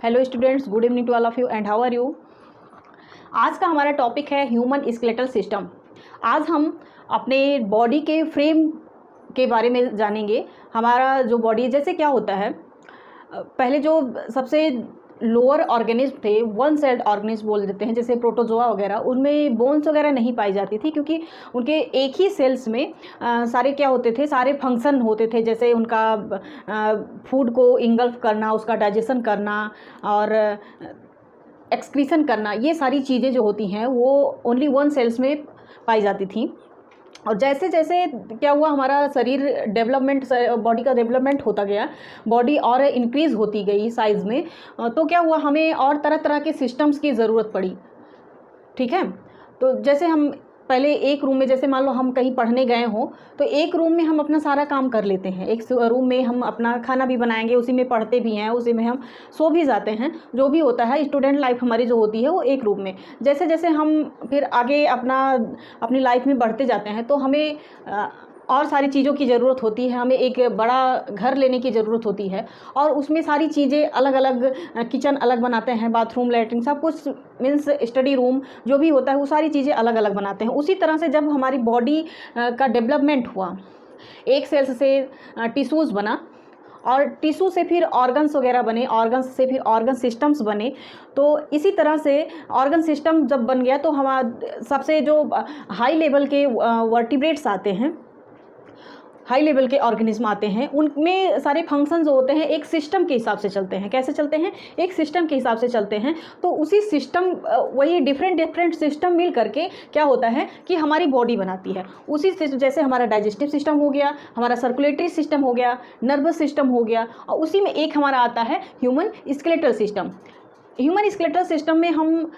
Hello students, good evening to all of you and how are you. आज का हमारा topic है human skeletal system. आज हम अपने बॉडी के फ्रेम के बारे में जानेंगे। हमारा जो बॉडी जैसे क्या होता है, पहले जो सबसे लोअर ऑर्गेनिज्म थे, वन सेल्ड ऑर्गेनिज्म बोल देते हैं, जैसे प्रोटोजोआ वगैरह, उनमें बोन्स वगैरह नहीं पाई जाती थी, क्योंकि उनके एक ही सेल्स में सारे क्या होते थे, सारे फंक्शन होते थे। जैसे उनका फूड को इंगल्फ करना, उसका डाइजेशन करना और एक्सक्रीशन करना, ये सारी चीज़ें जो होती हैं वो ओनली वन सेल्स में पाई जाती थी। और जैसे जैसे क्या हुआ, हमारा शरीर डेवलपमेंट, बॉडी का डेवलपमेंट होता गया, बॉडी और इंक्रीज़ होती गई साइज़ में, तो क्या हुआ, हमें और तरह तरह के सिस्टम्स की ज़रूरत पड़ी। ठीक है, तो जैसे हम पहले एक रूम में, जैसे मान लो हम कहीं पढ़ने गए हों, तो एक रूम में हम अपना सारा काम कर लेते हैं। एक रूम में हम अपना खाना भी बनाएंगे, उसी में पढ़ते भी हैं, उसी में हम सो भी जाते हैं। जो भी होता है, स्टूडेंट लाइफ हमारी जो होती है वो एक रूम में। जैसे जैसे हम फिर आगे अपनी लाइफ में बढ़ते जाते हैं, तो हमें और सारी चीज़ों की ज़रूरत होती है। हमें एक बड़ा घर लेने की ज़रूरत होती है और उसमें सारी चीज़ें अलग अलग, किचन अलग बनाते हैं, बाथरूम, लैट्रिन, सब कुछ, मीन्स स्टडी रूम जो भी होता है वो सारी चीज़ें अलग अलग बनाते हैं। उसी तरह से जब हमारी बॉडी का डेवलपमेंट हुआ, एक सेल्स से टिश्यूज़ बना और टिश्यू से फिर ऑर्गन्स वगैरह बने, ऑर्गन्स से फिर ऑर्गन सिस्टम्स बने। तो इसी तरह से ऑर्गन सिस्टम जब बन गया, तो हमारा सबसे जो हाई लेवल के वर्टिब्रेट्स आते हैं, हाई लेवल के ऑर्गेनिज्म आते हैं, उनमें सारे फंक्शन जो होते हैं एक सिस्टम के हिसाब से चलते हैं। कैसे चलते हैं? एक सिस्टम के हिसाब से चलते हैं। तो उसी सिस्टम, वही डिफरेंट सिस्टम मिल करके क्या होता है कि हमारी बॉडी बनाती है। उसी से जैसे हमारा डाइजेस्टिव सिस्टम हो गया, हमारा सर्कुलेटरी सिस्टम हो गया, नर्वस सिस्टम हो गया, और उसी में एक हमारा आता है human skeletal system. Human skeletal system में हम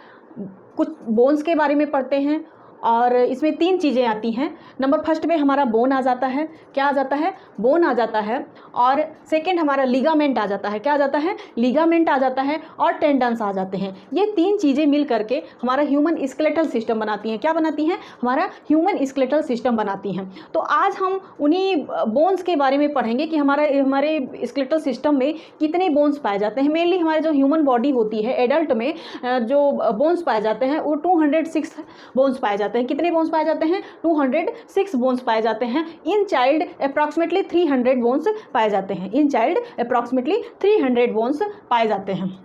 कुछ बोन्स के बारे में पढ़ते हैं और इसमें 3 चीज़ें आती हैं। नंबर फर्स्ट में हमारा बोन आ जाता है। क्या आ जाता है? बोन आ जाता है। और सेकंड हमारा लिगामेंट आ जाता है। क्या आ जाता है? लिगामेंट आ जाता है। और टेंडन्स आ जाते हैं। ये 3 चीज़ें मिल करके हमारा ह्यूमन स्केलेटल सिस्टम बनाती हैं। क्या बनाती हैं? हमारा ह्यूमन स्केलेटल सिस्टम बनाती हैं। तो आज हम उन्हीं बोन्स के बारे में पढ़ेंगे कि हमारे स्केलेटल सिस्टम में कितने बोन्स पाए जाते हैं। मेनली हमारे जो ह्यूमन बॉडी होती है, एडल्ट में जो बोन्स पाए जाते हैं वो 206 बोन्स पाए जाते हैं। कितने बोन्स पाए जाते हैं? 206 बोन्स पाए जाते हैं। इन चाइल्ड अप्रॉक्सीमेटली 300 बोन्स पाए जाते हैं। इन चाइल्ड अप्रॉक्सीमेटली 300 बोन्स पाए जाते हैं।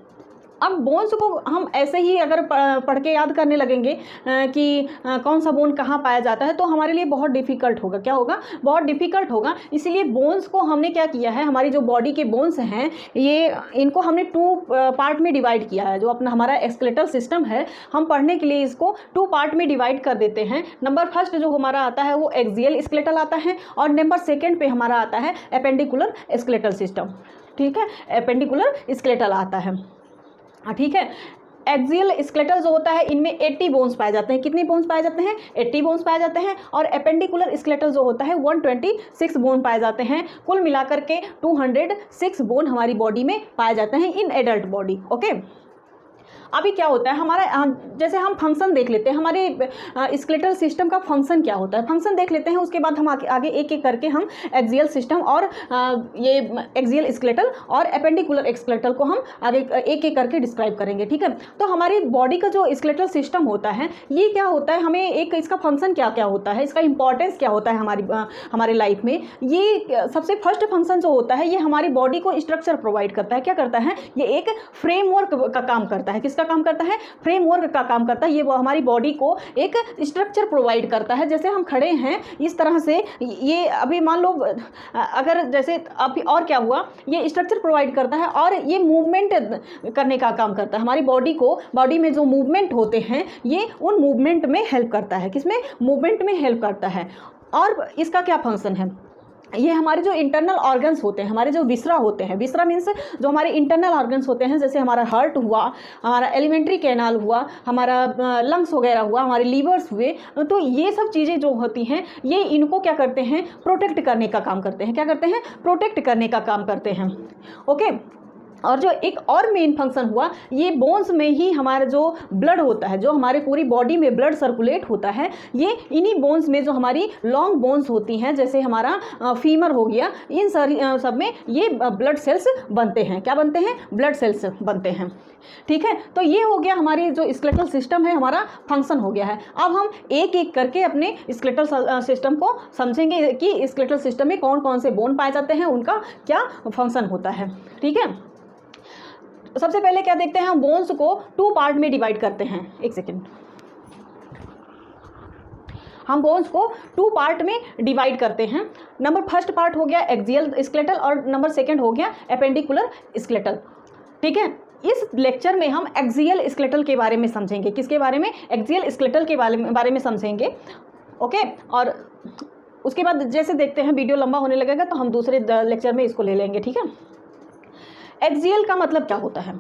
अब बोन्स को हम ऐसे ही अगर पढ़ के याद करने लगेंगे कि कौन सा बोन कहाँ पाया जाता है, तो हमारे लिए बहुत डिफ़िकल्ट होगा। क्या होगा? बहुत डिफ़िकल्ट होगा। इसीलिए बोन्स को हमने क्या किया है, हमारी जो बॉडी के बोन्स हैं, इनको हमने 2 पार्ट में डिवाइड किया है। जो अपना हमारा स्केलेटल सिस्टम है, हम पढ़ने के लिए इसको 2 पार्ट में डिवाइड कर देते हैं। नंबर फर्स्ट जो हमारा आता है वो एक्सियल स्केलेटल आता है, और नंबर सेकेंड पे हमारा आता है एपेंडिकुलर स्केलेटल सिस्टम। ठीक है, एपेंडिकुलर स्केलेटल आता है। ठीक है, एक्सियल स्केलेटल जो होता है, इनमें 80 बोन्स पाए जाते हैं। कितने बोन्स पाए जाते हैं? 80 बोन्स पाए जाते हैं। और एपेंडिकुलर स्केलेटल जो होता है 126 बोन पाए जाते हैं। कुल मिलाकर के 206 बोन हमारी बॉडी में पाए जाते हैं इन एडल्ट बॉडी। ओके, अभी क्या होता है हमारा, जैसे हम फंक्शन देख लेते हैं, हमारे स्केलेटल सिस्टम का फंक्शन क्या होता है, फंक्शन देख लेते हैं। उसके बाद हम आगे एक एक करके हम एक्सियल सिस्टम और ये एक्सियल स्केलेटल और एपेंडिकुलर स्केलेटल को हम आगे एक एक करके डिस्क्राइब करेंगे। ठीक है, तो हमारी बॉडी का जो स्केलेटल सिस्टम होता है, ये क्या होता है, हमें एक इसका फंक्शन क्या क्या होता है, इसका इंपॉर्टेंस क्या होता है हमारी लाइफ में। ये सबसे फर्स्ट फंक्शन जो होता है, ये हमारी बॉडी को स्ट्रक्चर प्रोवाइड करता है। क्या करता है? ये एक फ्रेमवर्क का काम करता है। किसका काम करता है? फ्रेमवर्क का काम करता है। ये वो हमारी बॉडी को एक स्ट्रक्चर प्रोवाइड करता है। जैसे हम खड़े हैं इस तरह से, ये अभी मान लो अगर जैसे अभी और क्या हुआ, ये स्ट्रक्चर प्रोवाइड करता है और ये मूवमेंट करने का काम करता है। हमारी बॉडी में जो मूवमेंट होते हैं, ये उन मूवमेंट में हेल्प करता है। किसमें? मूवमेंट में हेल्प करता है। और इसका क्या फंक्शन है? ये हमारे जो इंटरनल ऑर्गन्स होते हैं, हमारे जो विसरा होते हैं, विसरा मीन्स जो हमारे इंटरनल ऑर्गन्स होते हैं, जैसे हमारा हार्ट हुआ, हमारा एलिमेंट्री कैनाल हुआ, हमारा लंग्स वगैरह हुआ, हमारे लीवर्स हुए, तो ये सब चीज़ें जो होती हैं, ये इनको क्या करते हैं? प्रोटेक्ट करने का काम करते हैं। क्या करते हैं? प्रोटेक्ट करने का काम करते हैं। ओके, और जो एक और मेन फंक्शन हुआ, ये बोन्स में ही हमारा जो ब्लड होता है, जो हमारे पूरी बॉडी में ब्लड सर्कुलेट होता है, ये इन्हीं बोन्स में जो हमारी लॉन्ग बोन्स होती हैं, जैसे हमारा फीमर हो गया, इन सब में ये ब्लड सेल्स बनते हैं। क्या बनते हैं? ब्लड सेल्स बनते हैं। ठीक है, तो ये हो गया हमारी जो स्केलेटल सिस्टम है, हमारा फंक्शन हो गया है। अब हम एक एक करके अपने स्केलेटल सिस्टम को समझेंगे कि स्केलेटल सिस्टम में कौन कौन से बोन पाए जाते हैं, उनका क्या फंक्शन होता है। ठीक है, सबसे पहले क्या देखते हैं, हम बोन्स को 2 पार्ट में डिवाइड करते हैं। एक सेकेंड, हम बोन्स को 2 पार्ट में डिवाइड करते हैं। नंबर फर्स्ट पार्ट हो गया एक्सियल स्केलेटल और नंबर सेकंड हो गया एपेंडिकुलर स्केलेटल। ठीक है, इस लेक्चर में हम एक्सियल स्केलेटल के बारे में समझेंगे। किसके बारे में? एक्सियल स्केलेटल के बारे में समझेंगे। ओके, और उसके बाद जैसे देखते हैं वीडियो लंबा होने लगेगा तो हम दूसरे लेक्चर में इसको ले लेंगे। ठीक है, एक्सियल का मतलब क्या होता है?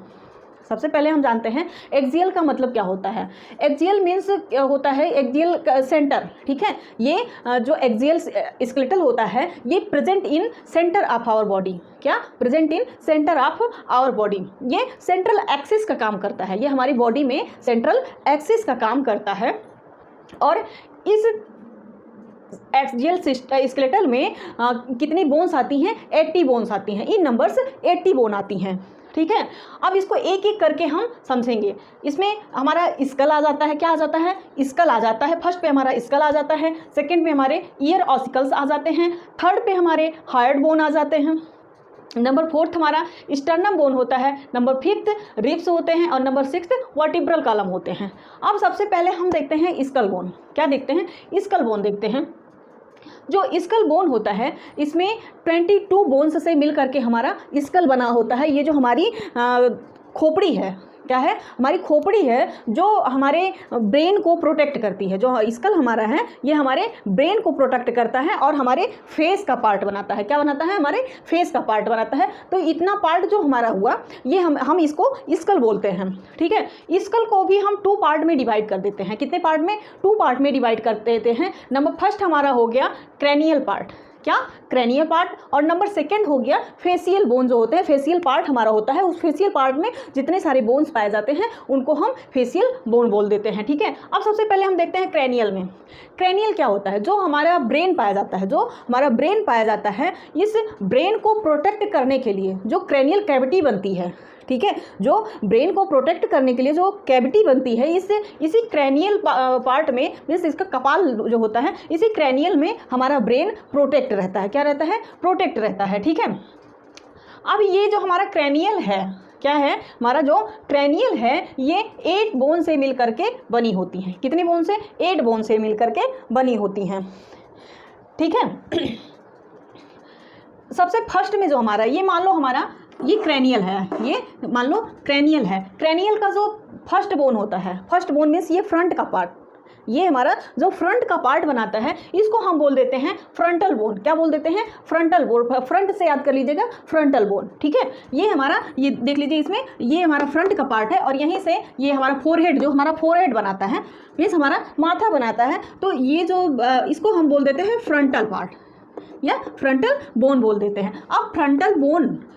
सबसे पहले हम जानते हैं एक्सियल का मतलब क्या होता है। एक्सियल मीन्स होता है एक्सियल सेंटर। ठीक है, ये जो एक्सियल स्केलेटल होता है ये present in centre of our body. क्या? Present in centre of our body. ये सेंट्रल एक्सिस का काम करता है, ये हमारी बॉडी में सेंट्रल एक्सिस का काम करता है। और इस एक्सियल स्केलेटल में कितनी बोन्स आती हैं? 80 बोन्स आती हैं। इन नंबर्स 80 बोन आती हैं। ठीक है, अब इसको एक एक करके हम समझेंगे। इसमें हमारा स्कल आ जाता है। क्या आ जाता है? स्कल आ जाता है। फर्स्ट पे हमारा स्कल आ जाता है, सेकंड पे हमारे ईयर ऑसिकल्स आ जाते हैं, थर्ड पे हमारे हार्ट बोन आ जाते हैं, नंबर 4 हमारा स्टर्नम बोन होता है, नंबर 5 रिब्स होते हैं और नंबर 6 वर्टिब्रल कॉलम होते हैं। अब सबसे पहले हम देखते हैं स्कल बोन। क्या देखते हैं? स्कल बोन देखते हैं। जो स्कल बोन होता है इसमें 22 बोन्स से मिल करके हमारा स्कल बना होता है। ये जो हमारी खोपड़ी है, क्या है? हमारी खोपड़ी है जो हमारे ब्रेन को प्रोटेक्ट करती है। जो स्कल हमारा है ये हमारे ब्रेन को प्रोटेक्ट करता है और हमारे फेस का पार्ट बनाता है। क्या बनाता है? हमारे फेस का पार्ट बनाता है। तो इतना पार्ट जो हमारा हुआ ये हम इसको स्कल बोलते हैं। ठीक है, स्कल को भी हम 2 पार्ट में डिवाइड कर देते हैं। कितने पार्ट में? 2 पार्ट में डिवाइड कर देते हैं। नंबर फर्स्ट हमारा हो गया क्रेनियल पार्ट। क्या? Cranial part. और नंबर सेकंड हो गया फेशियल बोन। जो होते हैं फेशियल पार्ट हमारा होता है, उस फेशियल पार्ट में जितने सारे बोन्स पाए जाते हैं उनको हम फेशियल बोन बोल देते हैं। ठीक है, अब सबसे पहले हम देखते हैं क्रेनियल में। क्रेनियल क्या होता है? जो हमारा ब्रेन पाया जाता है, जो हमारा ब्रेन पाया जाता है, इस ब्रेन को प्रोटेक्ट करने के लिए जो क्रेनियल कैविटी बनती है, ठीक है, जो ब्रेन को प्रोटेक्ट करने के लिए जो कैविटी बनती है, इसी क्रेनियल पार्ट में, मीन्स इसका कपाल जो होता है, इसी क्रेनियल में हमारा ब्रेन प्रोटेक्ट रहता है। क्या रहता है? प्रोटेक्ट रहता है। ठीक है, अब ये जो हमारा क्रेनियल है, क्या है? हमारा जो क्रेनियल है ये 8 बोन से मिल करके बनी होती हैं। कितने बोन से? 8 बोन से मिल करके बनी होती हैं। ठीक है, सबसे फर्स्ट में जो हमारा ये मान लो हमारा ये क्रेनियल है, ये मान लो क्रेनियल है। क्रेनियल का जो फर्स्ट बोन होता है, फर्स्ट बोन मीन्स ये फ्रंट का पार्ट, ये हमारा जो फ्रंट का पार्ट बनाता है इसको हम बोल देते हैं फ्रंटल बोन। क्या बोल देते हैं? Frontal bone. फ्रंट से याद कर लीजिएगा, फ्रंटल बोन। ठीक है, ये हमारा, ये देख लीजिए इसमें, ये हमारा फ्रंट का पार्ट है और यहीं से ये हमारा फोरहेड, जो हमारा फोरहेड बनाता है, मीन्स हमारा माथा बनाता है, तो ये जो इसको हम बोल देते हैं फ्रंटल पार्ट या फ्रंटल बोन बोल देते हैं। अब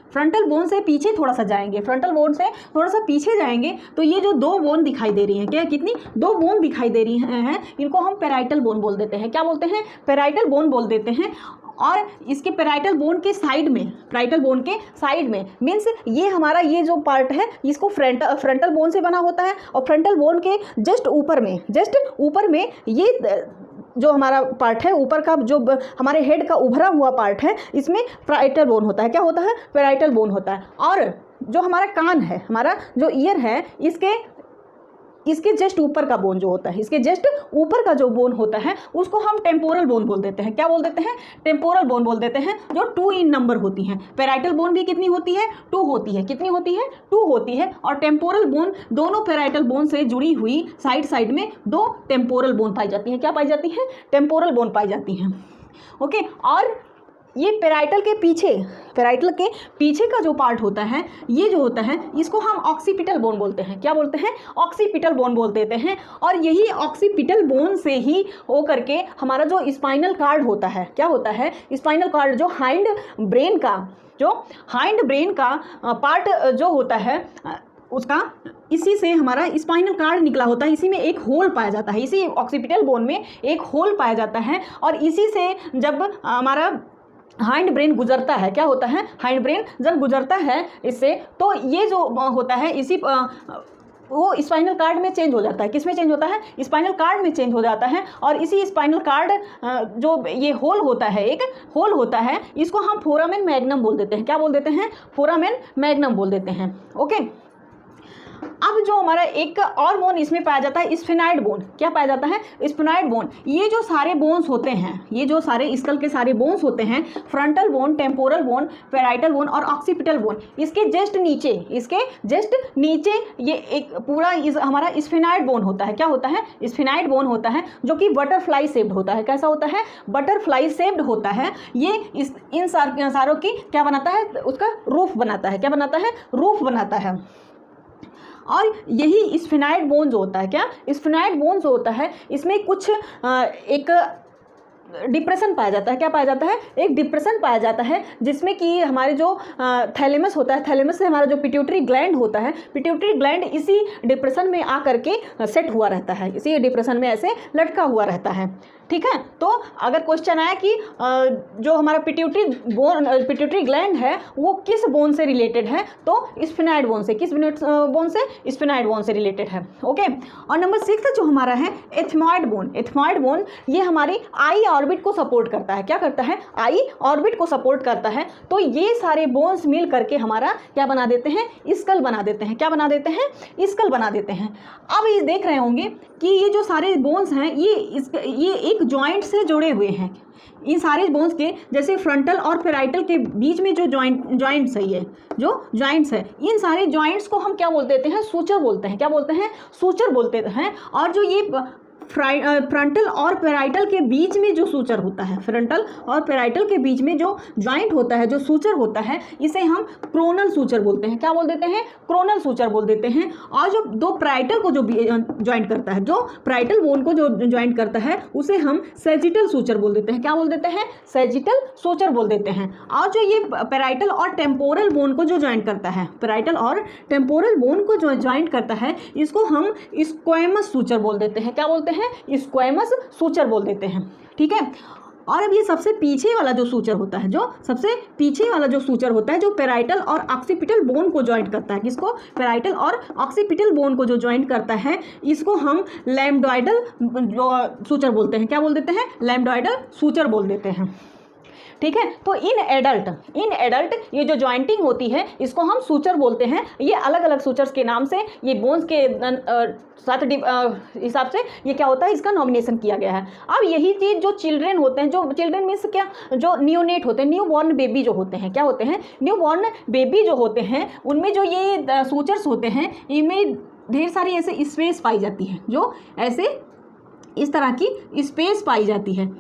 फ्रंटल बोन से पीछे थोड़ा सा जाएंगे, फ्रंटल बोन से थोड़ा सा पीछे जाएंगे तो ये जो 2 बोन दिखाई दे रही हैं, क्या कितनी? 2 बोन दिखाई दे रही हैं, इनको हम पैराइटल बोन बोल देते हैं। क्या बोलते हैं? पैराइटल बोन बोल देते हैं। और इसके पैराइटल बोन के साइड में, पैराइटल बोन के साइड में मीन्स ये हमारा ये जो पार्ट है इसको फ्रंटल बोन से बना होता है और फ्रंटल बोन के जस्ट ऊपर में ये जो हमारा पार्ट है ऊपर का, जो हमारे हेड का उभरा हुआ पार्ट है, इसमें पैराइटल बोन होता है। क्या होता है? पैराइटल बोन होता है। और जो हमारा कान है, हमारा जो ईयर है, इसके जस्ट ऊपर का बोन जो होता है, इसके जस्ट ऊपर का जो बोन होता है उसको हम टेम्पोरल बोन बोल देते हैं। क्या बोल देते हैं? टेम्पोरल बोन बोल देते हैं, जो 2 इन नंबर होती हैं। पैराइटल बोन भी कितनी होती है? 2 होती है। कितनी होती है? 2 होती है। और टेम्पोरल बोन, दोनों पैराइटल बोन से जुड़ी हुई साइड में 2 टेम्पोरल बोन पाई जाती हैं। क्या पाई जाती हैं? टेम्पोरल बोन पाई जाती हैं। ओके, और ये पैराइटल के पीछे का जो पार्ट होता है, ये जो होता है इसको हम ऑक्सीपिटल बोन बोलते हैं। क्या बोलते हैं? ऑक्सीपिटल बोन बोल देते हैं। और यही ऑक्सीपिटल बोन से ही हो करके हमारा जो स्पाइनल कार्ड होता है, क्या होता है? स्पाइनल कार्ड जो हाइंड ब्रेन का जो हाइंड ब्रेन का पार्ट जो होता है उसका, इसी से हमारा स्पाइनल कार्ड निकला होता है, इसी में एक होल पाया जाता है, इसी ऑक्सीपिटल बोन में एक होल पाया जाता है, और इसी से जब हमारा हाइंड ब्रेन गुजरता है, क्या होता है, हाइंड ब्रेन जब गुजरता है इससे, तो ये जो होता है इसी वो स्पाइनल कार्ड में चेंज हो जाता है। किस में चेंज होता है, स्पाइनल कार्ड में चेंज हो जाता है, और इसी स्पाइनल कार्ड जो ये होल होता है, एक होल होता है, इसको हम फोरामेन मैग्नम बोल देते हैं। क्या बोल देते हैं, फोरामेन मैग्नम बोल देते हैं। ओके, अब जो हमारा एक और बोन इसमें पाया जाता है, स्फेनाइड बोन। क्या पाया जाता है, स्फेनाइड बोन। ये जो सारे बोन्स होते हैं, ये जो सारे स्कल के सारे बोन्स होते हैं, frontal bone, temporal bone, parietal bone और ऑक्सीपिटल बोन, इसके जस्ट नीचे, इसके जस्ट नीचे ये एक पूरा हमारा स्फेनाइड बोन होता है। क्या होता है, स्फेनाइड बोन होता है, जो कि बटरफ्लाई शेप्ड होता है। कैसा होता है, बटरफ्लाई शेप्ड होता है। ये इन सारों की क्या बनाता है, उसका रूफ बनाता है। क्या बनाता है, रूफ बनाता है। और यही स्फेनाइड बोन जो होता है, क्या स्फेनाइड बोन जो होता है, इसमें कुछ एक डिप्रेशन पाया जाता है। क्या पाया जाता है, एक डिप्रेशन पाया जाता है, जिसमें कि हमारे जो थैलेमस होता है, थैलेमस से हमारा जो पिट्यूटरी ग्लैंड होता है, पिट्यूटरी ग्लैंड इसी डिप्रेशन में आ करके सेट हुआ रहता है, इसी डिप्रेशन में ऐसे लटका हुआ रहता है। ठीक है, तो अगर क्वेश्चन आया कि जो हमारा पिट्यूटरी ग्लैंड है वो किस बोन से रिलेटेड है, तो स्फेनाइड बोन से। किस बोन से, स्फेनाइड बोन से रिलेटेड है। ओके, और नंबर 6 जो हमारा है एथमॉइड बोन। एथमॉइड बोन ये हमारी आई ऑर्बिट को सपोर्ट करता है। क्या करता है, आई ऑर्बिट को सपोर्ट करता है। तो ये सारे बोन्स मिल करके हमारा क्या बना देते हैं, स्कल बना देते हैं। क्या बना देते हैं, स्कल बना देते हैं। अब ये देख रहे होंगे कि ये जो सारे बोन्स हैं ये एक जॉइंट से जुड़े हुए हैं। इन सारे बोन्स के जैसे फ्रंटल और पैराइटल के बीच में जो जॉइंट्स है, ये जो जॉइंट्स है, इन सारे जॉइंट्स को हम क्या बोल देते हैं, सूचर बोलते हैं। क्या बोलते हैं, सूचर बोलते हैं। और जो ये फ्रंटल और पैराइटल के बीच में जो सूचर होता है, फ्रंटल और पैराइटल के बीच में जो जॉइंट होता है, जो सूचर होता है, इसे हम क्रोनल सूचर बोलते हैं। क्या बोल देते हैं, क्रोनल सूचर बोल देते हैं। और जो दो पैराइटल को जो जॉइंट करता है, जो पैराइटल बोन को जो जॉइंट करता है, उसे हम सैजिटल सूचर बोल देते हैं। क्या बोल देते हैं, सैजिटल सूचर बोल देते हैं। और जो ये पैराइटल और टेम्पोरल बोन को जो जॉइंट करता है, पैराइटल और टेम्पोरल बोन को जो जॉइंट करता है, इसको हम स्क्वैमस सूचर बोल देते हैं। क्या बोलते हैं, स्क्वैमस सूचर बोल देते हैं। ठीक है, और अब ये सबसे पीछे वाला जो सूचर होता है, जो सबसे पीछे वाला जो सूचर होता है, जो पैराइटल और ऑक्सीपिटल बोन को जॉइंट करता है, किसको, पैराइटल और ऑक्सीपिटल बोन को जो जॉइंट करता है, इसको हम लैम्बडॉइडल सूचर बोलते हैं। क्या बोल देते हैं, लैम्बडॉइडल सूचर बोल देते हैं। ठीक है, तो इन एडल्ट ये जो जॉइंटिंग होती है, इसको हम सूचर बोलते हैं। ये अलग अलग सूचर्स के नाम से, ये बोन्स के साथ हिसाब से ये क्या होता है, इसका नॉमिनेशन किया गया है। अब यही चीज़ जो चिल्ड्रेन होते हैं, जो चिल्ड्रेन मीन्स क्या, जो न्यूनेट होते हैं, न्यू बॉर्न बेबी जो होते हैं, क्या होते हैं, न्यू बॉर्न बेबी जो होते हैं, उनमें जो ये सूचर्स होते हैं, इनमें ढेर सारी ऐसे स्पेस पाई जाती है, जो ऐसे इस तरह की स्पेस पाई जाती है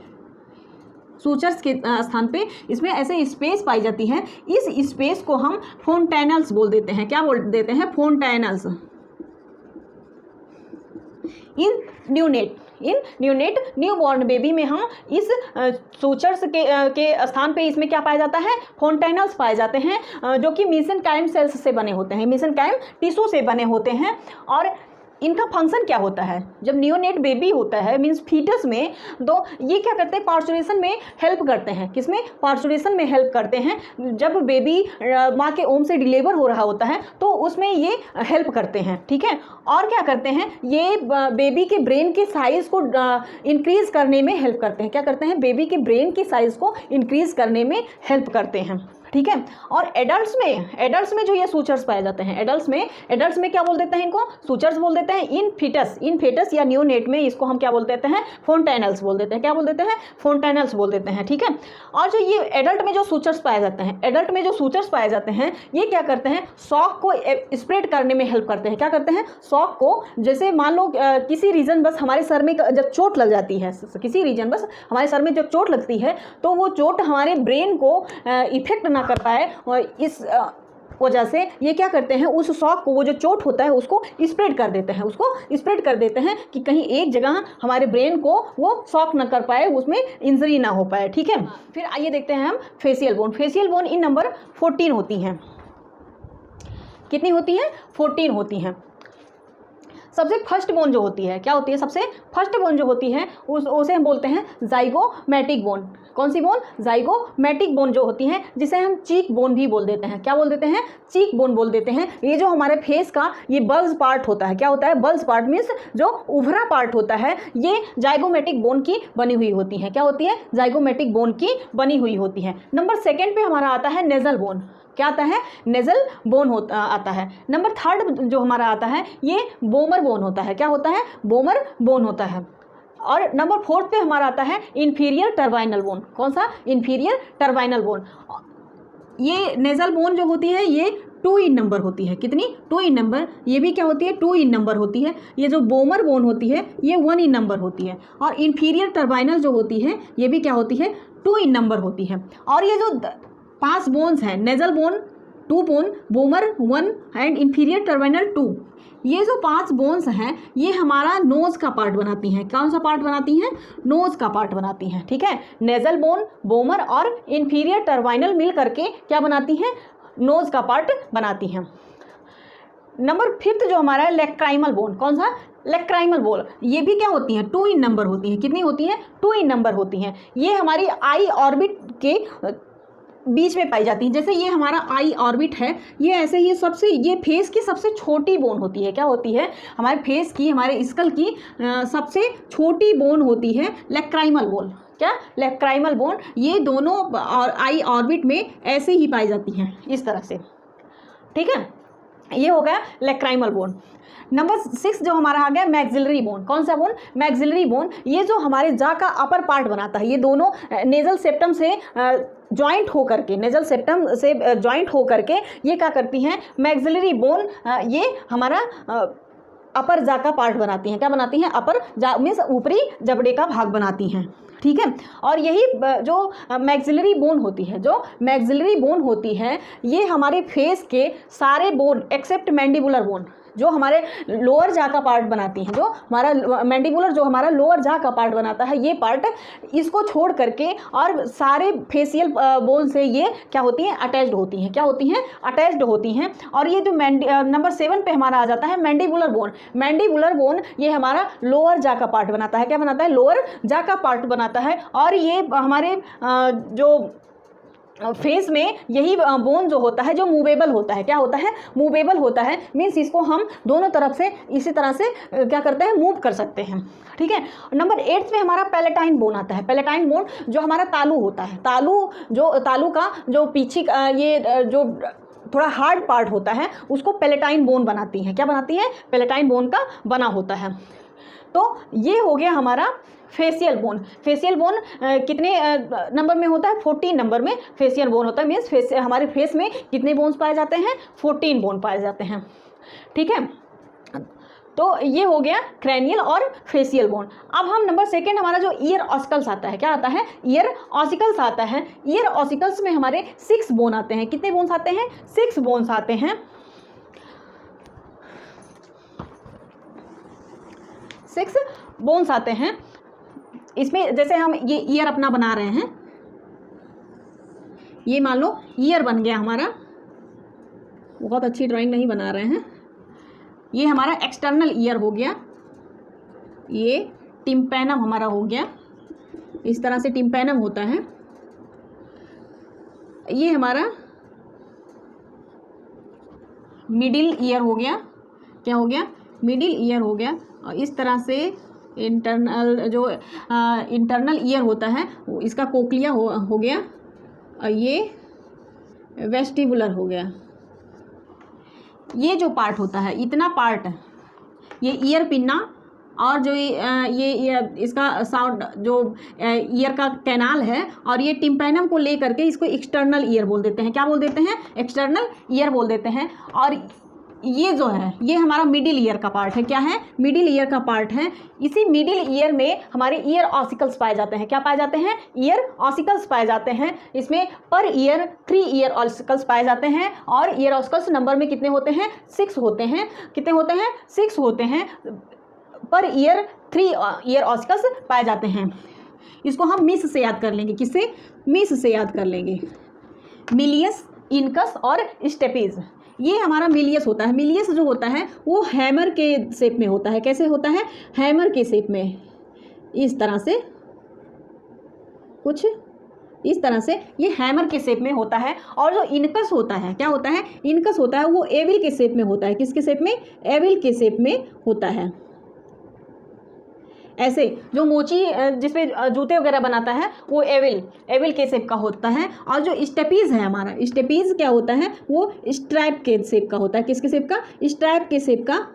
सूचर्स के स्थान पे, इसमें ऐसे स्पेस पाई जाती है। इस स्पेस को हम फोंटेनल्स बोल देते हैं। क्या बोल देते हैं, फोंटेनल्स। इन न्यूनेट न्यू बॉर्न बेबी में हम इस सूचर्स के स्थान पे इसमें क्या पाया जाता है, फोंटेनल्स पाए जाते हैं, जो कि मेसेनकाइम सेल्स से बने होते हैं, मेसेनकाइम टिश्यू से बने होते हैं। और इनका फंक्शन क्या होता है, जब नियोनेट बेबी होता है मीन्स फीटस में, तो ये क्या करते हैं, पार्चुरेशन में हेल्प करते हैं। किसमें, पार्चुरेशन में हेल्प करते हैं। जब बेबी माँ के ओम से डिलीवर हो रहा होता है तो उसमें ये हेल्प करते हैं। ठीक है, और क्या करते हैं, ये बेबी के ब्रेन के साइज़ को इंक्रीज़ करने में हेल्प करते हैं। क्या करते हैं, बेबी के ब्रेन के साइज़ को इंक्रीज़ करने में हेल्प करते हैं। ठीक है, और एडल्ट्स में जो ये सूचर्स पाए जाते हैं, एडल्ट्स में क्या बोल देते हैं, इनको सूचर्स बोल देते हैं। इन फेटस या न्यूनेट में इसको हम क्या बोल देते हैं, फोंटेनल्स बोल देते हैं। क्या बोल देते हैं, फोंटेनल्स बोल देते हैं। ठीक है, और जो ये एडल्ट में जो सूचर्स पाए जाते हैं, ये क्या करते हैं, शॉक को स्प्रेड करने में हेल्प करते हैं। क्या करते हैं, शॉक को, जैसे मान लो किसी रीजन बस हमारे सर में जब चोट लग जाती है, किसी रीजन बस हमारे सर में जब चोट लगती है, तो वो चोट हमारे ब्रेन को इफेक्ट ना कर पाए और वजह से ये क्या करते हैं, उस शॉक को, वो जो चोट होता है उसको स्प्रेड कर देते हैं, कि कहीं एक जगह हमारे ब्रेन को वो शॉक न कर पाए, उसमें इंजरी ना हो पाए। ठीक है, फिर आइए देखते हैं हम फेशियल बोन। फेशियल बोन इन नंबर 14 होती हैं। कितनी होती हैं? 14 होती हैं। सबसे फर्स्ट बोन जो होती है, क्या होती है? सबसे फर्स्ट बोन जो होती है उसे हम बोलते हैं जाइगोमैटिक बोन। कौन सी बोन? जाइगोमैटिक बोन जो होती है, जिसे हम चीक बोन भी बोल देते हैं। क्या बोल देते हैं? चीक बोन बोल देते हैं। ये जो हमारे फेस का ये बल्ज पार्ट होता है, क्या होता है? बल्ज पार्ट मीन्स जो उभरा पार्ट होता है, ये जाइगोमैटिक बोन की बनी हुई होती है। क्या होती है? जाइगोमैटिक बोन की बनी हुई होती है। नंबर 2 पे हमारा आता है नेजल बोन। क्या आता है? नेजल बोन आता है। नंबर 3 जो हमारा आता है ये बोमर बोन होता है। क्या होता है? बोमर बोन होता है। और नंबर 4 पे हमारा आता है इंफीरियर टर्बाइनल बोन। कौन सा? Inferior turbinal bone. ये नेजल बोन जो होती है ये 2 इन नंबर होती है। कितनी? 2 इन नंबर। ये भी क्या होती है? 2 इन नंबर होती है। ये जो बोमर बोन होती है ये 1 इन नंबर होती है। और इंफीरियर टर्बाइनल जो होती है ये भी क्या होती है? 2 इन नंबर होती है। और ये जो 5 बोन्स हैं, nasal bone 2 bone, vomer 1 and inferior turbinal 2, ये जो 5 बोन्स हैं ये हमारा नोज़ का पार्ट बनाती हैं। कौन सा पार्ट बनाती हैं? नोज़ का पार्ट बनाती हैं। ठीक है, नेजल बोन, बोमर और इंफीरियर टर्बाइनल मिल करके क्या बनाती हैं? नोज़ का पार्ट बनाती हैं। नंबर 5 जो हमारा है लेक्राइमल बोन। कौन सा? Lacrimal bone. ये भी क्या होती हैं? 2 इन नंबर होती हैं। कितनी होती हैं? 2 इन नंबर होती हैं। ये हमारी आई ऑर्बिट के बीच में पाई जाती है। जैसे ये हमारा आई ऑर्बिट है, ये ऐसे ही सबसे, ये फेस की सबसे छोटी बोन होती है। क्या होती है? हमारे फेस की, हमारे स्कल की सबसे छोटी बोन होती है लेक्राइमल बोन। क्या? Lacrimal bone. ये दोनों आई ऑर्बिट में ऐसे ही पाई जाती हैं, इस तरह से। ठीक है, ये हो गया लेक्राइमल बोन। नंबर 6 जो हमारा आ गया मैक्सिलरी बोन। कौन सा बोन? Maxillary bone. ये जो हमारे जा का अपर पार्ट बनाता है, ये दोनों नेजल सेप्टम से जॉइंट हो करके, नेजल सेप्टम से जॉइंट हो करके ये क्या करती हैं? मैक्सिलरी बोन ये हमारा अपर जा का पार्ट बनाती हैं। क्या बनाती हैं? अपर जा मीन्स ऊपरी जबड़े का भाग बनाती हैं। ठीक है, और यही जो मैक्सिलरी बोन होती है, ये हमारे फेस के सारे बोन एक्सेप्ट मैंडिबुलर बोन, जो हमारे लोअर जा का पार्ट बनाती हैं, जो हमारा मैंडिबुलर, जो हमारा लोअर जा का पार्ट बनाता है, ये पार्ट, इसको छोड़ करके और सारे फेशियल बोन से ये क्या होती हैं? अटैच्ड होती हैं। क्या होती हैं? अटैच्ड होती हैं। और ये जो नंबर 7 पे हमारा आ जाता है मैंडिबुलर बोन। मैंडिबुलर बोन ये हमारा लोअर जा का पार्ट बनाता है। क्या बनाता है? लोअर जा का पार्ट बनाता है। और ये हमारे जो फेस में यही बोन जो होता है, जो मूवेबल होता है। क्या होता है? मूवेबल होता है। मीन्स इसको हम दोनों तरफ से इसी तरह से क्या करते हैं? मूव कर सकते हैं। ठीक है, नंबर 8 पे हमारा पैलेटाइन बोन आता है। पैलेटाइन बोन जो हमारा तालू होता है, तालू का जो पीछे ये जो थोड़ा हार्ड पार्ट होता है, उसको पैलेटाइन बोन बनाती है। क्या बनाती है? पैलेटाइन बोन का बना होता है। तो ये हो गया हमारा फेशियल बोन। फेशियल बोन कितने नंबर में होता है? 14 नंबर में फेशियल बोन होता है। मीन्स हमारे फेस में कितने बोन्स पाए जाते हैं? 14 बोन पाए जाते हैं। ठीक है, तो ये हो गया क्रैनियल और फेशियल बोन। अब हम नंबर 2 हमारा जो ईयर ऑसिकल्स आता है, क्या आता है? ईयर ऑसिकल्स आता है। ईयर ऑसिकल्स में हमारे 6 बोन आते हैं। कितने बोन्स आते हैं? 6 बोन्स आते हैं। 6 बोन्स आते हैं। इसमें जैसे हम ये ईयर अपना बना रहे हैं, ये मान लो ईयर बन गया हमारा। बहुत अच्छी ड्राइंग नहीं बना रहे हैं। ये हमारा एक्सटर्नल ईयर हो गया, ये टिम्पैनम हमारा हो गया। इस तरह से टिम्पैनम होता है। ये हमारा मिडिल ईयर हो गया। क्या हो गया? मिडिल ईयर हो गया। और इस तरह से इंटरनल ईयर होता है, इसका कोक्लिया हो गया। और ये वेस्टिबुलर हो गया। ये जो पार्ट होता है, इतना पार्ट, ये ईयर पिन्ना, और जो ये इसका साउंड जो ईयर का कैनाल है, और ये टिम्पैनम को ले करके इसको एक्सटर्नल ईयर बोल देते हैं। क्या बोल देते हैं? एक्सटर्नल ईयर बोल देते हैं। और ये जो है ये हमारा मिडिल ईयर का पार्ट है। क्या है? मिडिल ईयर का पार्ट है। इसी मिडिल ईयर में हमारे ईयर ऑसिकल्स पाए जाते हैं। क्या पाए जाते हैं? ईयर ऑसिकल्स पाए जाते हैं। इसमें पर ईयर 3 ईयर ऑसिकल्स पाए जाते हैं और ईयर ऑसिकल्स नंबर में कितने होते हैं? 6 होते हैं। कितने होते हैं? 6 होते हैं। पर ईयर 3 ईयर ऑसिकल्स पाए जाते हैं। इसको हम मिस से याद कर लेंगे। किससे? मिस से याद कर लेंगे। मिलियस, इनकस और स्टेपीज, ये हमारा मिलियस होता है। मिलियस जो होता है वो हैमर के शेप में होता है। कैसे होता है? हैमर के शेप में, इस तरह से, कुछ इस तरह से ये हैमर के शेप में होता है। और जो इनकस होता है, क्या होता है? इनकस होता है वो एविल के शेप में होता है। किसके शेप में? एविल के शेप में होता है। ऐसे जो मोची जिसपे जूते वगैरह बनाता है वो एविल के शेप का होता है। और जो स्टेपीज है हमारा, स्टेपीज क्या होता है? वो स्ट्राइप के शेप का होता है। किसके शेप का? स्ट्राइप के शेप का,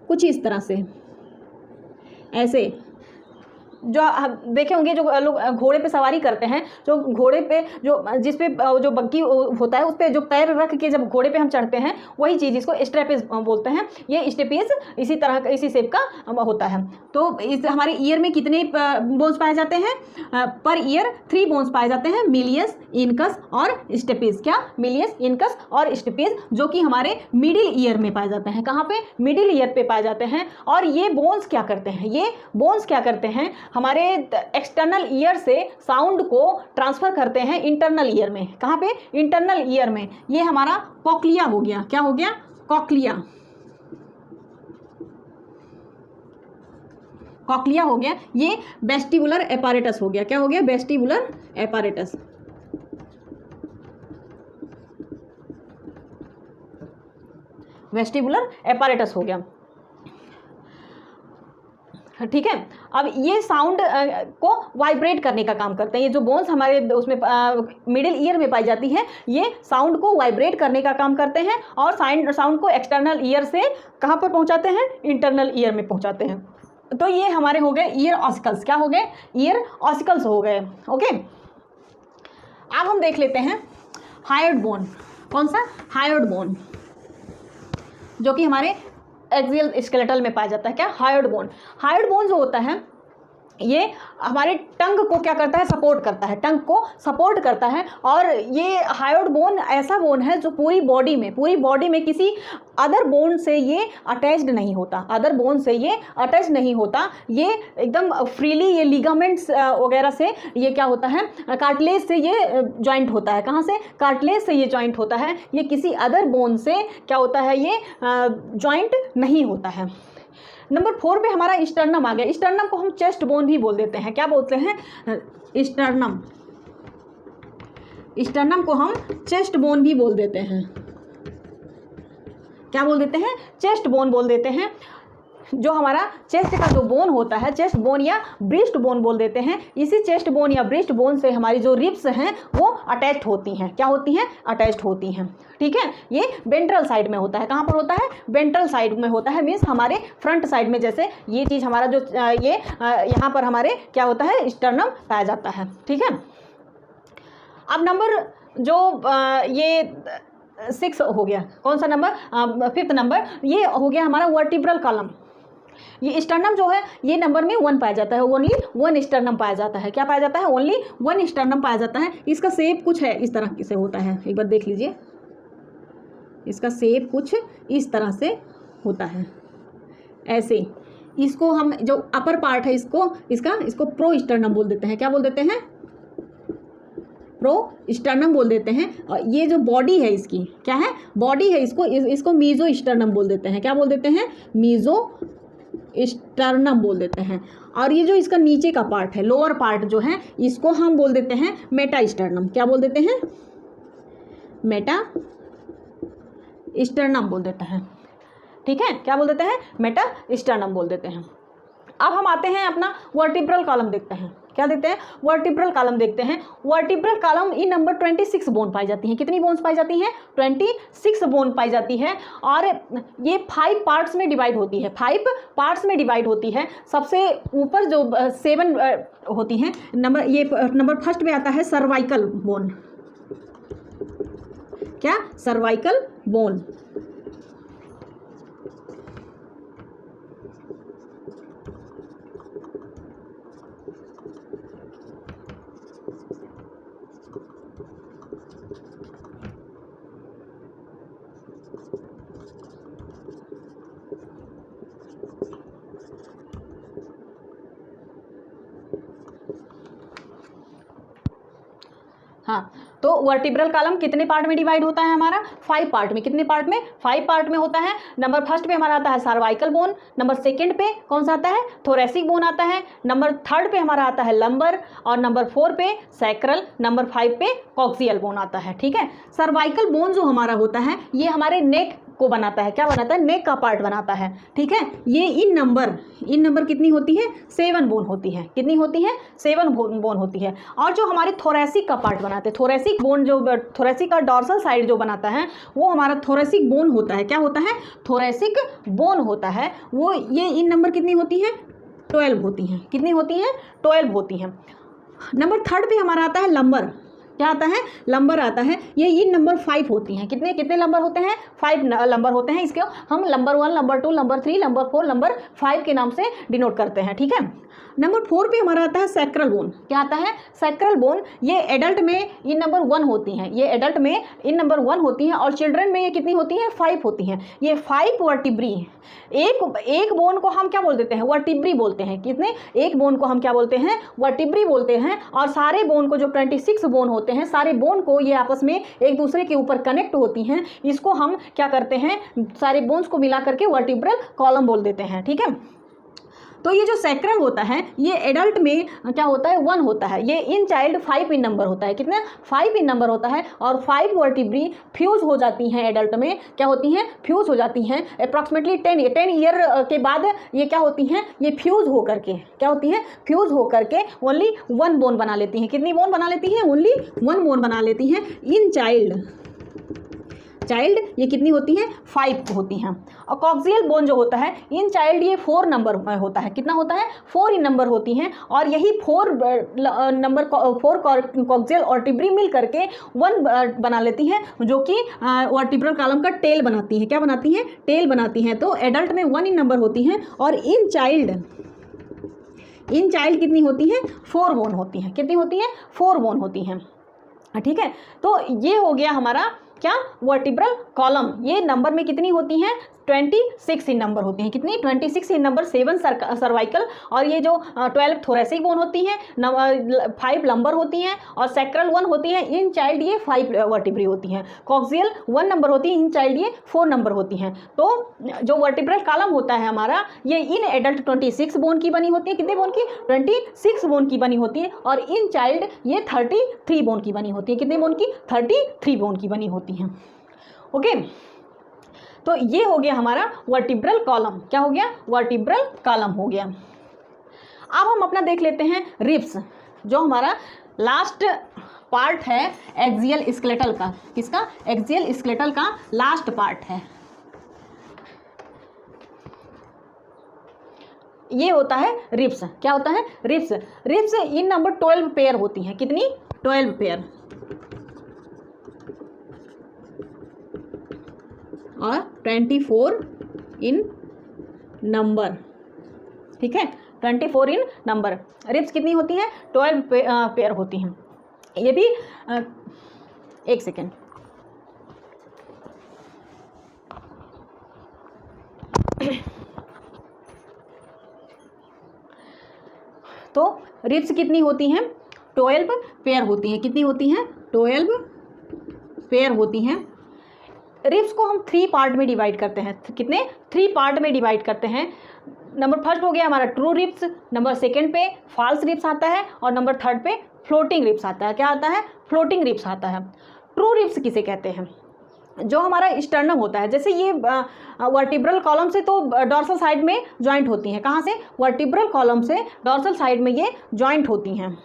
कुछ इस तरह से। ऐसे जो देखे होंगे जो लोग घोड़े पे सवारी करते हैं, जो घोड़े पे जो जिस पे जो बग्गी होता है उस पर जो पैर रख के जब घोड़े पे हम चढ़ते हैं, वही चीज़ इसको स्ट्रेपेज बोलते हैं। ये स्टेपेज इसी तरह का, इसी शेप का होता है। तो इस हमारे ईयर में कितने बोन्स पाए जाते हैं? पर ईयर 3 बोन्स पाए जाते हैं, मिलियस, इनकस और स्टेपेज। क्या? मिलियस, इनकस और स्टेपेज, जो कि हमारे मिडिल ईयर में पाए जाते हैं। कहाँ पे? मिडिल ईयर पे पाए जाते हैं। और ये बोन्स क्या करते हैं? ये बोन्स क्या करते हैं? हमारे एक्सटर्नल ईयर से साउंड को ट्रांसफर करते हैं इंटरनल ईयर में। कहाँ पे? इंटरनल ईयर में। ये हमारा कॉक्लिया हो गया। क्या हो गया? कॉक्लिया। कॉक्लिया हो गया। ये वेस्टिबुलर एपारेटस हो गया। क्या हो गया? Vestibular apparatus. वेस्टिबुलर एपारेटस हो गया। ठीक है। अब ये साउंड को वाइब्रेट करने का काम करते हैं। ये जो बोन्स हमारे उसमें मिडिल ईयर में पाई जाती है, ये साउंड को वाइब्रेट करने का काम करते हैं और साउंड को एक्सटर्नल ईयर से कहाँ पर पहुँचाते हैं? इंटरनल ईयर में पहुँचाते हैं। तो ये हमारे हो गए ईयर ऑसिकल्स। क्या हो गए? ईयर ऑसिकल्स हो गए। ओके, अब हम देख लेते हैं हायोइड बोन। कौन सा? हायोइड बोन, जो कि हमारे एक्सियल स्केलेटल में पाया जाता है। क्या? Hyoid bone. हायोइड बोन जो होता है ये हमारे टंग को क्या करता है? सपोर्ट करता है। टंग को सपोर्ट करता है। और ये हायोइड बोन ऐसा बोन है जो पूरी बॉडी में किसी अदर बोन से ये अटैच्ड नहीं होता। अदर बोन से ये अटैच नहीं होता। ये एकदम फ्रीली, ये लिगामेंट्स वगैरह से ये क्या होता है? कार्टिलेज से ये जॉइंट होता है। कहाँ से? कार्टिलेज से ये जॉइंट होता है। ये किसी अदर बोन से क्या होता है? ये जॉइंट नहीं होता है। नंबर 4 पे हमारा स्टर्नम आ गया। स्टर्नम को हम चेस्ट बोन भी बोल देते हैं। क्या बोलते हैं? स्टर्नम। स्टर्नम को हम चेस्ट बोन भी बोल देते हैं। क्या बोल देते हैं? चेस्ट बोन बोल देते हैं। जो हमारा चेस्ट का जो बोन होता है, चेस्ट बोन या ब्रेस्ट बोन बोल देते हैं। इसी चेस्ट बोन या ब्रेस्ट बोन से हमारी जो रिब्स हैं वो अटैच्ड होती हैं। क्या होती हैं? अटैच्ड होती हैं। ठीक है। ये वेंट्रल साइड में होता है। कहाँ पर होता है? वेंट्रल साइड में होता है। मीन्स हमारे फ्रंट साइड में, जैसे ये चीज़ हमारा जो ये यहाँ पर हमारे क्या होता है? स्टर्नम पाया जाता है। ठीक है। अब नंबर जो ये 6 हो गया। कौन सा नंबर? 5th number. ये हो गया हमारा वर्टिब्रल कॉलम। ये स्टर्नम जो है ये नंबर में 1 पाया जाता है। ओनली 1 स्टर्नम पाया जाता है। क्या पाया जाता है? ओनली 1 स्टर्नम पाया जाता है। इसका शेप कुछ है इस तरह से होता है। एक बार देख लीजिए, इसका शेप कुछ इस तरह से होता है। ऐसे इसको हम जो अपर पार्ट है इसको प्रो स्टर्नम बोल देते हैं। क्या बोल देते हैं? प्रो स्टर्नम बोल देते हैं। और ये जो बॉडी है इसकी क्या है? बॉडी है, इसको मीजो स्टर्नम बोल देते हैं। क्या बोल देते हैं? मीजो स्टर्नम बोल देते हैं। और ये जो इसका नीचे का पार्ट है, लोअर पार्ट जो है, इसको हम बोल देते हैं मेटा स्टर्नम। क्या बोल देते हैं? मेटा स्टर्नम बोल देते हैं। ठीक है। क्या बोल देते हैं? मेटा स्टर्नम बोल देते हैं। अब हम आते हैं अपना वर्टिब्रल कॉलम देखते हैं। क्या देखते हैं? वर्टिब्रल कॉलम देखते हैं। Vertebral column in number 26 bone पाई जाती हैं। कितनी बोन्स पाई जाती हैं? 26 बोन पाई जाती है। और ये 5 पार्ट्स में डिवाइड होती है। 5 पार्ट्स में डिवाइड होती है। सबसे ऊपर जो 7 होती हैं, नंबर फर्स्ट में आता है सर्वाइकल बोन। क्या? Cervical bone. हाँ, तो वर्टिब्रल कॉलम कितने पार्ट में डिवाइड होता है हमारा? 5 पार्ट में। कितने पार्ट में? 5 पार्ट में होता है। नंबर फर्स्ट पे हमारा आता है सर्वाइकल बोन, नंबर सेकंड पे कौन सा आता है? थोरेसिक बोन आता है, नंबर थर्ड पे हमारा आता है लंबर, और नंबर 4 पे सैक्रल, नंबर 5 पे कॉक्सियल बोन आता है। ठीक है, सर्वाइकल बोन जो हमारा होता है ये हमारे नेक को बनाता है। क्या बनाता है? नेक का पार्ट बनाता है। ठीक है, ये इन नंबर कितनी होती है? 7 बोन होती है। कितनी होती है? 7 बोन होती है। और जो हमारे थोरेसिक का पार्ट बनाते हैं, थोरेसिक बोन जो थोरेसिक का डॉर्सल साइड जो बनाता है वो हमारा थोरेसिक बोन होता है। क्या होता है? थोरेसिक बोन होता है। वो ये इन नंबर कितनी होती है? 12 होती हैं। कितनी होती हैं? 12 होती हैं। नंबर थर्ड पे हमारा आता है लंबर। क्या आता है? लंबर आता है। ये इन नंबर 5 होती हैं। कितने कितने लंबर होते हैं? 5 लंबर होते हैं। इसके हम number 1, number 2, number 3, number 4, number 5 के नाम से डिनोट करते हैं। ठीक है, नंबर 4 पे हमारा आता है सैक्रल बोन। क्या आता है? Sacral bone. ये एडल्ट में इन नंबर 1 होती हैं। ये एडल्ट में इन नंबर 1 होती हैं और चिल्ड्रन में ये कितनी होती हैं? 5 होती हैं। ये 5 वर्टिब्री। एक बोन को हम क्या बोल देते हैं? वर्टिब्री बोलते हैं। कितने? एक बोन को हम क्या बोलते हैं? वर्टिब्री बोलते हैं। और सारे बोन को, जो 26 बोन होते हैं, सारे बोन को ये आपस में एक दूसरे के ऊपर कनेक्ट होती हैं। इसको हम क्या करते हैं? सारे बोन्स को मिला करके वर्टिब्रल कॉलम बोल देते हैं। ठीक है, तो ये जो सैक्रल होता है ये एडल्ट में क्या होता है? 1 होता है। ये इन चाइल्ड 5 इन नंबर होता है। कितने? 5 इन नंबर होता है। और 5 वर्टिब्री फ्यूज़ हो जाती हैं एडल्ट में। क्या होती हैं? फ्यूज़ हो जाती हैं। अप्रॉक्सीमेटली 10 ईयर के बाद ये क्या होती हैं? ये फ्यूज़ हो करके क्या होती हैं? फ्यूज़ हो करके ओनली 1 बोन बना लेती हैं। कितनी बोन बना लेती हैं? ओनली 1 बोन बना लेती हैं। इन चाइल्ड ये कितनी होती हैं? 5 होती हैं। और कॉक्सियल बोन जो होता है इन चाइल्ड ये 4 नंबर होता है। कितना होता है? 4 इन नंबर होती हैं। और यही 4 कॉक्सियल वर्टिब्री मिल करके 1 बना लेती हैं, जो कि वर्टिब्रल कॉलम का टेल बनाती हैं। क्या बनाती हैं? टेल बनाती हैं। तो एडल्ट में 1 इन नंबर होती हैं और इन चाइल्ड कितनी होती हैं? 4 बोन होती हैं। कितनी होती हैं? 4 बोन होती हैं। ठीक है, तो ये हो गया हमारा क्या? Vertebral column. ये नंबर में कितनी होती हैं? 26 इन नंबर होती हैं। कितनी? 26 इन नंबर। 7 सर्वाइकल, और ये जो 12 थोरेसिक बोन होती हैं, 5 लंबर होती हैं, और सैक्रल 1 होती हैं। इन चाइल्ड ये 5 वर्टिब्री होती हैं। कॉक्सियल 1 नंबर होती है। इन चाइल्ड ये 4 नंबर होती हैं। तो जो वर्टिब्रल कॉलम होता है हमारा ये इन एडल्ट 26 बोन की बनी होती है। कितने बोन की? 26 बोन की बनी होती है। और इन चाइल्ड ये 33 बोन की बनी होती है। कितने बोन की? 33 बोन की बनी होती हैं। ओके, तो ये हो गया हमारा वर्टिब्रल कॉलम। क्या हो गया? वर्टिब्रल कॉलम हो गया। अब हम अपना देख लेते हैं रिब्स, जो हमारा लास्ट पार्ट है एक्सियल स्केलेटल का। किसका? एक्सियल स्केलेटल का लास्ट पार्ट है। ये होता है रिब्स। क्या होता है? रिब्स इन नंबर 12 पेयर होती हैं। कितनी? 12 पेयर। और 24 इन नंबर। ठीक है, 24 इन नंबर। रिब्स कितनी होती हैं? 12 पेयर होती हैं। ये भी एक सेकेंड। तो रिब्स कितनी होती हैं? 12 पेयर होती हैं। कितनी होती हैं? 12 पेयर होती हैं। रिब्स को हम 3 पार्ट में डिवाइड करते हैं। कितने? 3 पार्ट में डिवाइड करते हैं। नंबर फर्स्ट हो गया हमारा ट्रू रिब्स, नंबर सेकंड पे फॉल्स रिब्स आता है, और नंबर थर्ड पे फ्लोटिंग रिब्स आता है। क्या आता है? फ्लोटिंग रिब्स आता है। ट्रू रिब्स किसे कहते हैं? जो हमारा स्टर्नम होता है, जैसे ये वर्टिब्रल कॉलम से तो डॉर्सल साइड में ज्वाइंट होती हैं। कहाँ से? वर्टिब्रल कॉलम से डॉर्सल साइड में ये ज्वाइंट होती हैं।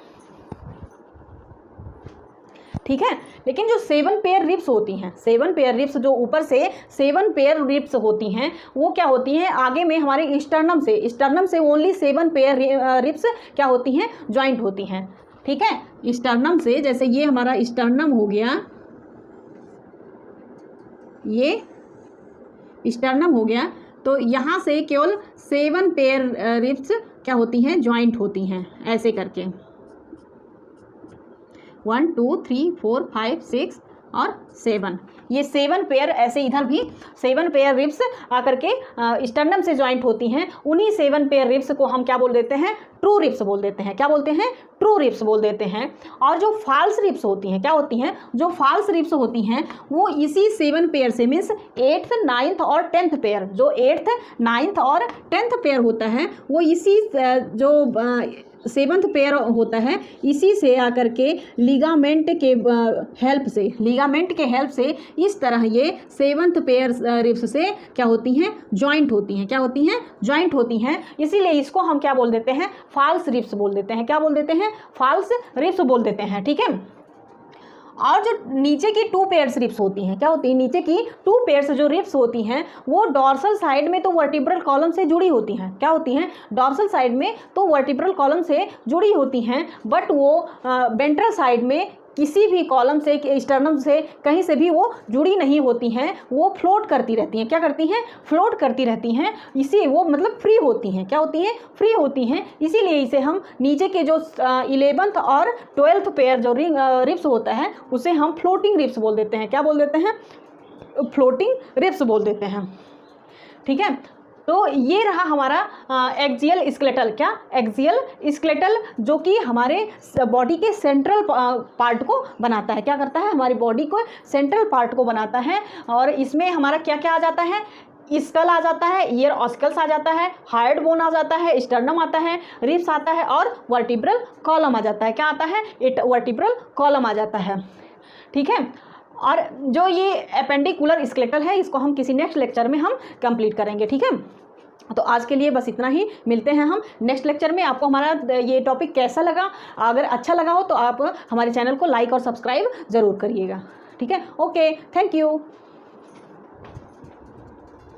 ठीक है, लेकिन जो 7 पेयर रिब्स होती हैं, 7 पेयर रिब्स जो ऊपर से 7 पेयर रिब्स होती हैं, वो क्या होती हैं? आगे में हमारे स्टर्नम से ओनली 7 पेयर रिब्स क्या होती हैं? ज्वाइंट होती हैं। ठीक है, स्टर्नम से, जैसे ये हमारा स्टर्नम हो गया, ये स्टर्नम हो गया, तो यहाँ से केवल 7 पेयर रिब्स क्या होती हैं? ज्वाइंट होती हैं। ऐसे करके 1 2 3 4 5 6 और 7, ये 7 पेयर, ऐसे इधर भी 7 पेयर रिब्स आकर के स्टर्नम से ज्वाइंट होती हैं। उन्हीं 7 पेयर रिब्स को हम क्या बोल देते हैं? ट्रू रिब्स बोल देते हैं। क्या बोलते हैं? ट्रू रिब्स बोल देते हैं। और जो फॉल्स रिब्स होती हैं, क्या होती हैं? जो फॉल्स रिब्स होती हैं वो इसी 7 पेयर से, मीन्स 8th, 9th और 10th पेयर, जो 8th, 9th और 10th पेयर होता है वो इसी जो 7th पेयर होता है, इसी से आकर के लिगामेंट के हेल्प से इस तरह ये 7th पेयर रिब्स से क्या होती हैं? जॉइंट होती हैं। क्या होती हैं? जॉइंट होती हैं। इसीलिए इसको हम क्या बोल देते हैं? फॉल्स रिब्स बोल देते हैं। क्या बोल देते हैं? फॉल्स रिब्स बोल देते हैं। ठीक है। और जो नीचे की 2 पेयर्स रिब्स होती हैं, क्या होती है? नीचे की 2 पेयर्स जो रिब्स होती हैं वो डॉर्सल साइड में तो वर्टिब्रल कॉलम से जुड़ी होती हैं। क्या होती हैं? डॉर्सल साइड में तो वर्टिब्रल कॉलम से जुड़ी होती हैं, बट वो वेंट्रल साइड में किसी भी कॉलम से, स्टर्नम से, कहीं से भी वो जुड़ी नहीं होती हैं। वो फ्लोट करती रहती हैं। क्या करती हैं? फ्लोट करती रहती हैं। इसी वो मतलब फ्री होती हैं। क्या होती हैं? फ्री होती हैं। इसीलिए इसे हम नीचे के जो 11th और 12th पेयर जो रिब्स होता है उसे हम फ्लोटिंग रिब्स बोल देते हैं। क्या बोल देते हैं? फ्लोटिंग रिब्स बोल देते हैं। ठीक है। तो ये रहा हमारा एक्सियल स्केलेटल। क्या? एक्सियल स्केलेटल, जो कि हमारे बॉडी के सेंट्रल पार्ट को बनाता है। क्या करता है? हमारी बॉडी को सेंट्रल पार्ट को बनाता है। और इसमें हमारा क्या क्या आ जाता है? स्कल आ जाता है, ईयर ऑस्कल्स आ जाता है, हार्ड बोन आ जाता है, स्टर्नम आता है, रिब्स आता है और वर्टिब्रल कॉलम आ जाता है। क्या आता है? वर्टिब्रल कॉलम आ जाता है। ठीक है। और जो ये एपेंडिकुलर स्केलेटल है इसको हम किसी नेक्स्ट लेक्चर में हम कंप्लीट करेंगे। ठीक है। तो आज के लिए बस इतना ही। मिलते हैं हम नेक्स्ट लेक्चर में। आपको हमारा ये टॉपिक कैसा लगा? अगर अच्छा लगा हो तो आप हमारे चैनल को लाइक और सब्सक्राइब ज़रूर करिएगा। ठीक है। Okay, thank you.